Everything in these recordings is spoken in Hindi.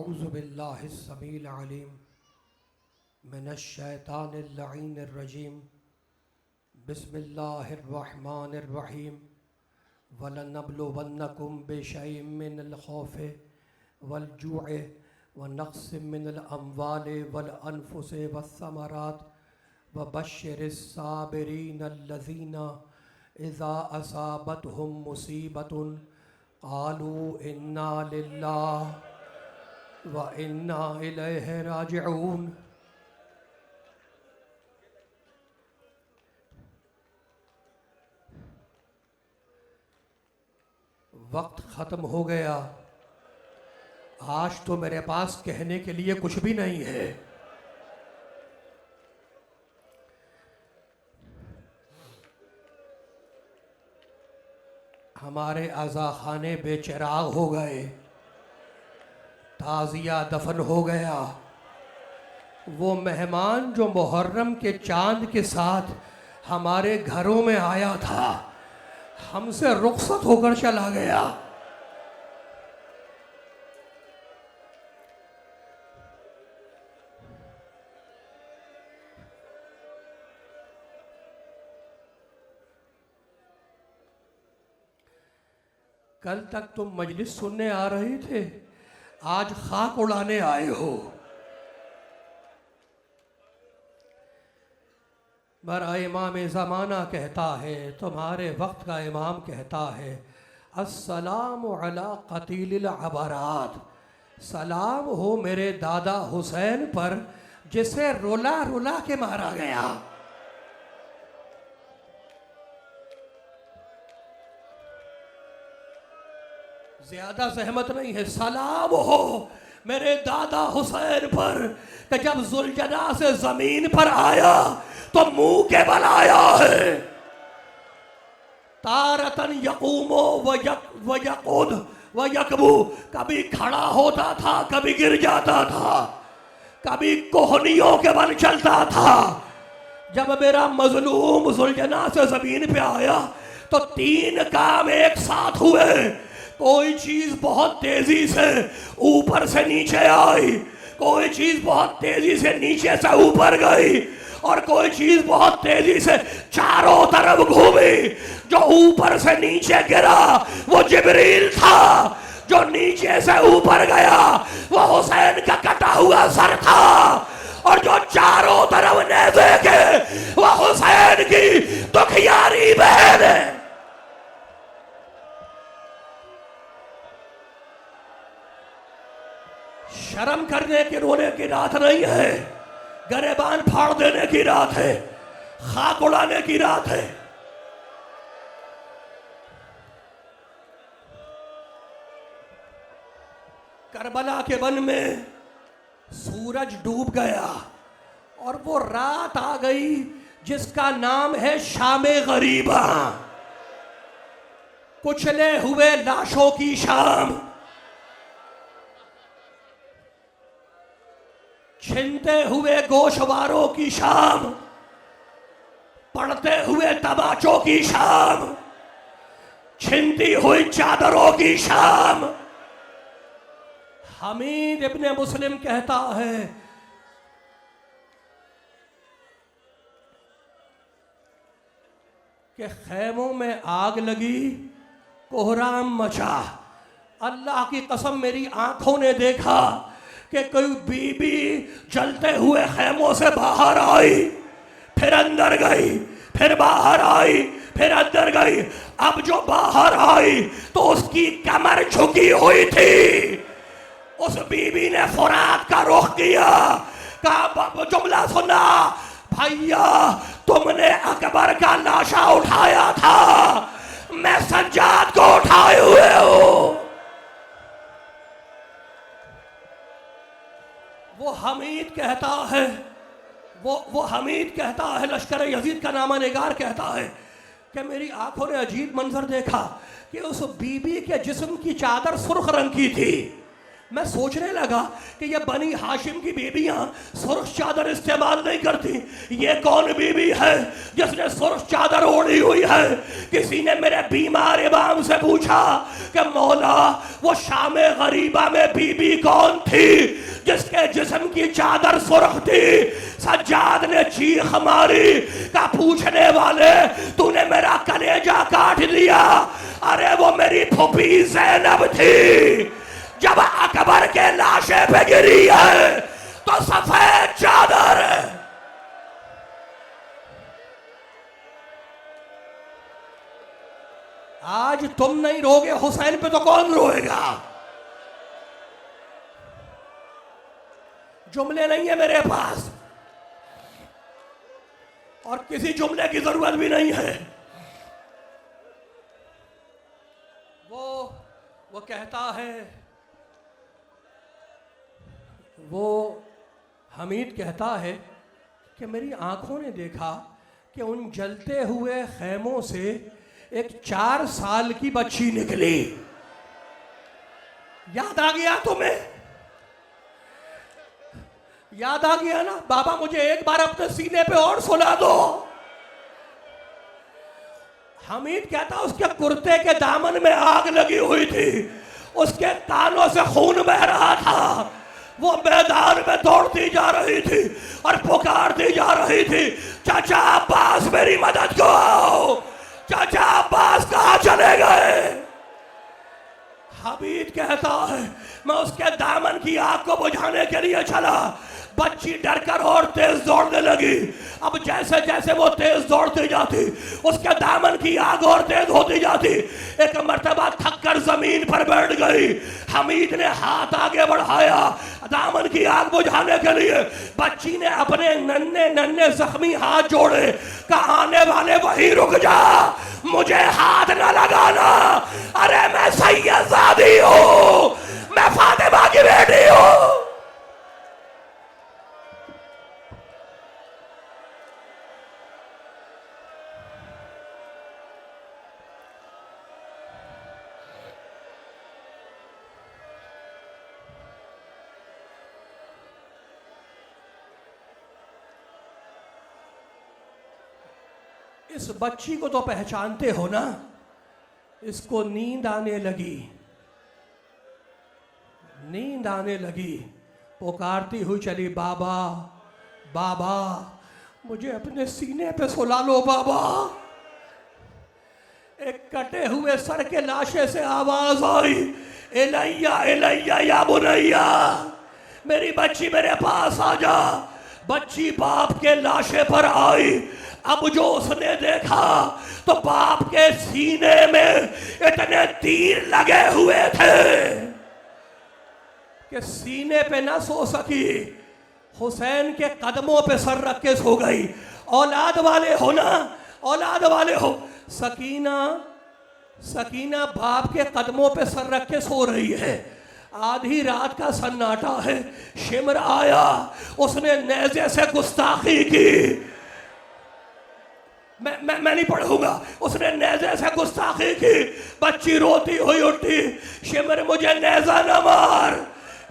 अऊज़ु बिल्लाहिस समीइल अलीम मिनश शैतानिर लईनिर रजीम बिस्मिल्लाहिर रहमानिर रहीम वलनब्लुवन्नकुम बिशैइन मिनल खौफि वल जू'i व नक़्सिम मिनल अम्वालि वल अनफुसि वस्समरात व बश्शिरिस साबिरीन अल्लज़ीना इज़ा असाबतहुम मुसीबतुन क़ालू इन्ना लिल्लाहि व इन्ना इलैहि राजिऊन। वक्त ख़त्म हो गया। आज तो मेरे पास कहने के लिए कुछ भी नहीं है। हमारे आज़ा खाने बेचिराग हो गए, ताज़िया दफन हो गया। वो मेहमान जो मुहर्रम के चांद के साथ हमारे घरों में आया था, हमसे रुखसत होकर चला गया। कल तक तुम मजलिस सुनने आ रहे थे, आज खाक उड़ाने आए हो। मेरा इमाम ज़माना कहता है, तुम्हारे वक्त का इमाम कहता है, अस्सलामु अला क़तीलिल अबरात, सलाम हो मेरे दादा हुसैन पर जिसे रुला रुला के मारा गया। ज्यादा सहमत नहीं है। सलाम हो मेरे दादा हुसैन पर कि जब जुलजना से जमीन पर आया तो मुंह के बल आया है। तारतन यकूमो व यकुद व यकबू, कभी खड़ा होता था, कभी गिर जाता था, कभी कोहनियों के बल चलता था। जब मेरा मजलूम जुलजना से जमीन पे आया तो तीन काम एक साथ हुए। कोई चीज बहुत तेजी से ऊपर से नीचे आई, कोई चीज बहुत तेजी से नीचे से ऊपर गई, और कोई चीज बहुत तेजी से चारों तरफ घूमी। जो ऊपर से नीचे गिरा वो जिब्रील था, जो नीचे से ऊपर गया वो हुसैन का कटा हुआ सर था, और जो चारों तरफ नेज़े के वो हुसैन की दुखियारी बहन है। शर्म करने की रोने की रात नहीं है, गरेबान फाड़ देने की रात है, खाक उड़ाने की रात है। करबला के वन में सूरज डूब गया और वो रात आ गई जिसका नाम है शामे गरीबा, कुचले हुए लाशों की शाम, छिनते हुए गोशवारों की शाम, पड़ते हुए तमाचों की शाम, छिनती हुई चादरों की शाम। हमीद इब्ने मुस्लिम कहता है कि खैमों में आग लगी, कोहराम मचा। अल्लाह की कसम मेरी आंखों ने देखा कि कोई बीबी जलते हुए खैमों से बाहर आई, फिर अंदर गई, फिर बाहर आई, फिर अंदर गई। अब जो बाहर आई तो उसकी कमर झुकी हुई थी। उस बीबी ने फुरात का रुख किया, कहा जुमला सुना, भैया तुमने अकबर का लाशा उठाया था, मैं सज्जाद को उठाए हुए हूं। वो हमीद कहता है, वो हमीद कहता है, लश्कर यजीद का नामा निगार कहता है कि मेरी आंखों ने अजीब मंजर देखा कि उस बीबी के जिस्म की चादर सुर्ख रंग की थी। मैं सोचने लगा कि ये बनी हाशिम की बीबियां सुर्ख चादर इस्तेमाल नहीं करती, ये कौन बीबी है जिसने सुर्ख चादर ओढ़ी हुई है। किसी ने मेरे बीमार इमाम से पूछा कि मौला वो शामे गरीबा में बीबी कौन थी। की चादर सुर्ख थी। सज्जाद ने चीख मारी का पूछने वाले तूने मेरा कलेजा काट दिया। अरे वो मेरी फूफी ज़ैनब थी। जब अकबर के लाशे पे गिरी है तो सफेद चादर। आज तुम नहीं रोगे हुसैन पे तो कौन रोएगा? जुमले नहीं है मेरे पास और किसी जुमले की जरूरत भी नहीं है। वो कहता है, वो हमीद कहता है कि मेरी आंखों ने देखा कि उन जलते हुए खैमों से एक 4 साल की बच्ची निकली। याद आ गया तुम्हें? याद आ गया ना? बाबा मुझे एक बार अपने सीने पे और सुला दो। हमीद कहता उसके कुर्ते के दामन में आग लगी हुई थी, उसके कानों से खून बह रहा था। वो मैदान में दौड़ती जा रही थी और पुकारती जा रही थी, चाचा अब्बास मेरी मदद को आओ, चाचा अब्बास कहाँ चले गए? हमीद कहता है मैं उसके दामन की आग को बुझाने के लिए चला। बच्ची डरकर और तेज दौड़ने लगी। अब जैसे जैसे वो तेज दौड़ती जाती उसके दामन की आग और तेज होती जाती। एक मर्तबा थक कर जमीन पर बैठ गई। हमीद ने हाथ आगे बढ़ाया दामन की आग बुझाने के लिए। बच्ची ने अपने नन्हे नन्हे जख्मी हाथ जोड़े, कहा आने वाले वहीं रुक जा, मुझे हाथ न लगाना। अरे मैं सैयदजादी हूं, मैं फातिमा की बेटी हूं। इस बच्ची को तो पहचानते हो ना? इसको नींद आने लगी, नींद आने लगी, पुकारती हुई चली, बाबा बाबा मुझे अपने सीने पे सुला लो बाबा। एक कटे हुए सर के लाशे से आवाज आई, एलैया एलैया या बुनैया, मेरी बच्ची मेरे पास आ जा। बच्ची बाप के लाशे पर आई। अब जो उसने देखा तो बाप के सीने में इतने तीर लगे हुए थे कि सीने पे ना सो सकी, हुसैन के कदमों पे सर रख के सो गई। औलाद वाले हो ना, औलाद वाले हो। सकीना सकीना बाप के कदमों पे सर रख के सो रही है। आधी रात का सन्नाटा है। शिमर आया, उसने नेज़े से गुस्ताखी की। मैं नहीं पढ़ूंगा। उसने नेज़े से गुस्ताखी की। बच्ची रोती हुई उठी, शिमर मुझे नेज़ा न मार,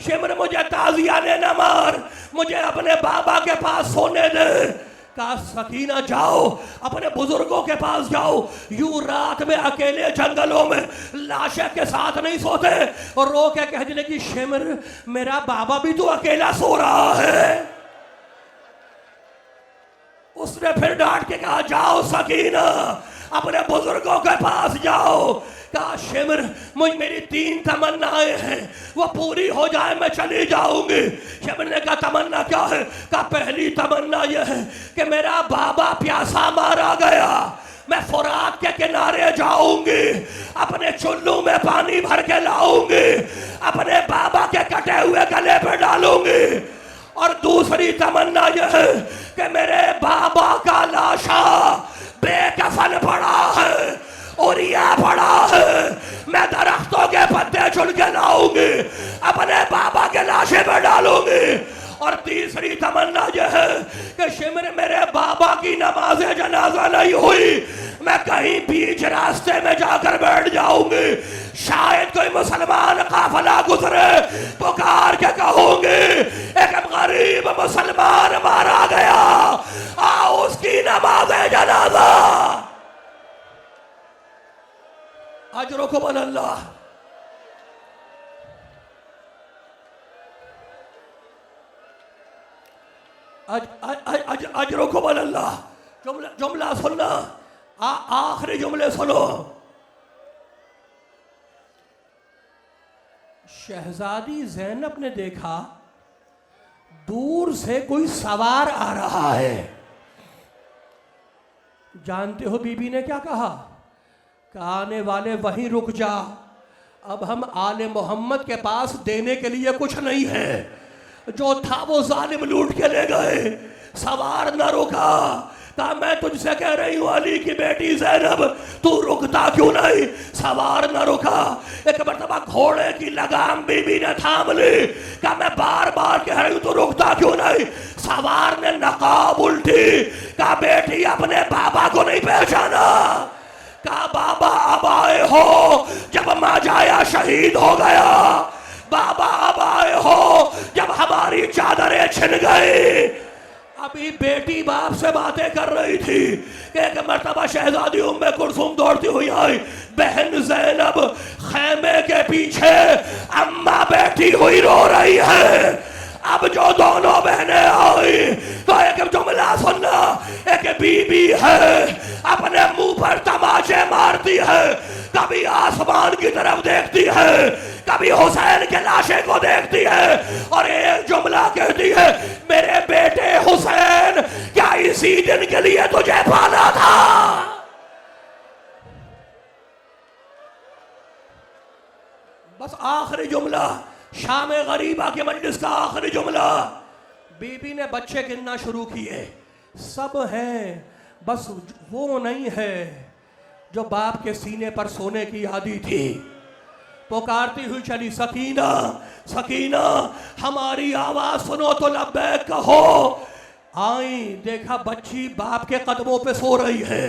शिमर मुझे ताजियाने न मार, मुझे अपने बाबा के पास सोने दे। कहा सकीना जाओ अपने बुजुर्गों के पास जाओ। यूं रात में अकेले जंगलों में लाशे के साथ नहीं सोते। और रो के कहने लगी, शिमर मेरा बाबा भी तो अकेला सो रहा है। उसने फिर डांट के कहा, जाओ सकीना अपने बुजुर्गों के पास जाओ। कहा शिमर मुझ मेरी 3 तमन्नाएं हैं, वो पूरी हो जाए मैं चली जाऊंगी। शिमर ने कहा तमन्ना क्या है? कहा पहली तमन्ना यह है कि मेरा बाबा प्यासा मारा गया, मैं फुरात के किनारे जाऊंगी, अपने चुल्लू में पानी भर के लाऊंगी, अपने बाबा के कटे हुए गले पे डालूंगी। और दूसरी तमन्ना यह है कि मेरे बाबा का लाशा बेकफन पड़ा है, उरिया पड़ा है, मैं दरख्तों के पत्ते चुन के लाऊंगी, अपने बाबा के लाशे में डालूंगी। और तीसरी तमन्ना यह है कि शिमर मेरे बाबा की नमाज जनाजा नहीं हुई, मैं कहीं बीच रास्ते में जाकर बैठ जाऊंगी, शायद कोई मुसलमान काफिला गुजरे, पुकार के कहूंगी एक गरीब मुसलमान मारा गया, आओ उसकी नमाज जनाजा। अजरुकुम अल्लाह। अजरुकुम अल्लाह। जुमला सुनना, आखिरी जुमले सुनो। शहजादी ज़ैनब ने देखा दूर से कोई सवार आ रहा है। जानते हो बीबी ने क्या कहा? आने वाले वहीं रुक जा, अब हम आले मोहम्मद के पास देने के लिए कुछ नहीं है, जो था वो जालिम लूट के ले गए। सवार न रुका। कहा मैं तुझसे कह रही हूँ अली की बेटी ज़ैनब, तू रुकता क्यों नहीं? सवार न रुका। एक मरतबा घोड़े की लगाम बीबी ने थाम ली। कहा मैं बार बार कह रही हूँ तू रुकता क्यों नहीं? सवार ने नकाब उल्टी। कहा बेटी अपने बाबा को नहीं पहचाना? कहा बाबा अब आए हो जब माजाया शहीद हो गया, बाबा अब आए हो जब हमारी चादरें छिन गई। अभी बेटी बाप से बातें कर रही थी कि एक मर्तबा शहजादी उम्मे कुलसूम दौड़ती हुई आई। बहन ज़ैनब खैमे के पीछे अम्मा बैठी हुई रो रही है। अब जो दोनों बहनें आई तो एक जुमला सुनना, एक बीबी है अपने मुंह पर तमाचे मारती है, कभी आसमान की तरफ देखती है, कभी हुसैन के लाशे को देखती है और एक जुमला कहती है मेरे बेटे हुसैन क्या इसी दिन के लिए तुझे पाला था? बस आखिरी जुमला, शाम गरीबा के मजलिस का आखिरी जुमला। बीबी ने बच्चे गिनना शुरू किए। सब हैं, बस वो नहीं है जो बाप के सीने पर सोने की आदी थी। पुकारती हुई चली सकीना, सकीना हमारी आवाज सुनो तो लब्बैक कहो। आई, देखा बच्ची बाप के कदमों पे सो रही है।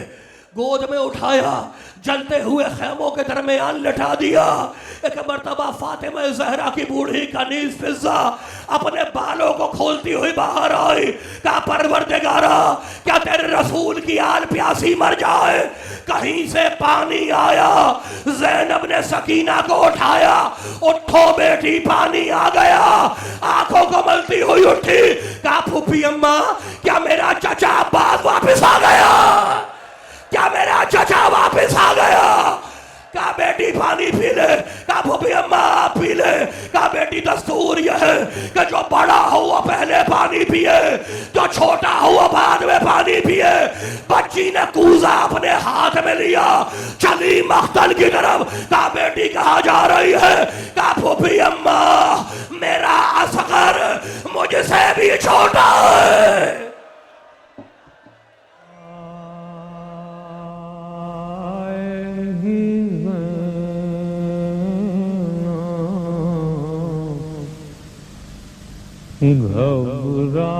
गोद में उठाया, जलते हुए खैमों के दरमियान लिटा दिया। एक मर्तबा फातिमा ज़हरा की बूढ़ी कनीज़ फिज़्ज़ा अपने बालों को खोलती हुई बाहर आई। कहा परवरदिगारा क्या तेरे रसूल की आल प्यासी मर जाए? कहीं से पानी आया। ज़ैनब ने सकीना को उठाया, उठो बेटी पानी आ गया। आंखों को मलती हुई उठी। कहा फूफी अम्मा क्या मेरा चचा अब्बास वापस आ गया? क्या मेरा चचा वापस आ गया? कहा बेटी पानी पी ले। कहा फूफी अम्मा आप पी ले। कहा बेटी दस्तूर यह है कि जो बड़ा हुआ पहले पानी पिए, जो छोटा हुआ बाद में पानी पिए। बच्ची ने कूजा अपने हाथ में लिया, चली मख्तल की तरफ। कहा बेटी कहाँ जा रही है? कहा फूफी अम्मा मेरा असगर मुझसे भी छोटा है। घबरा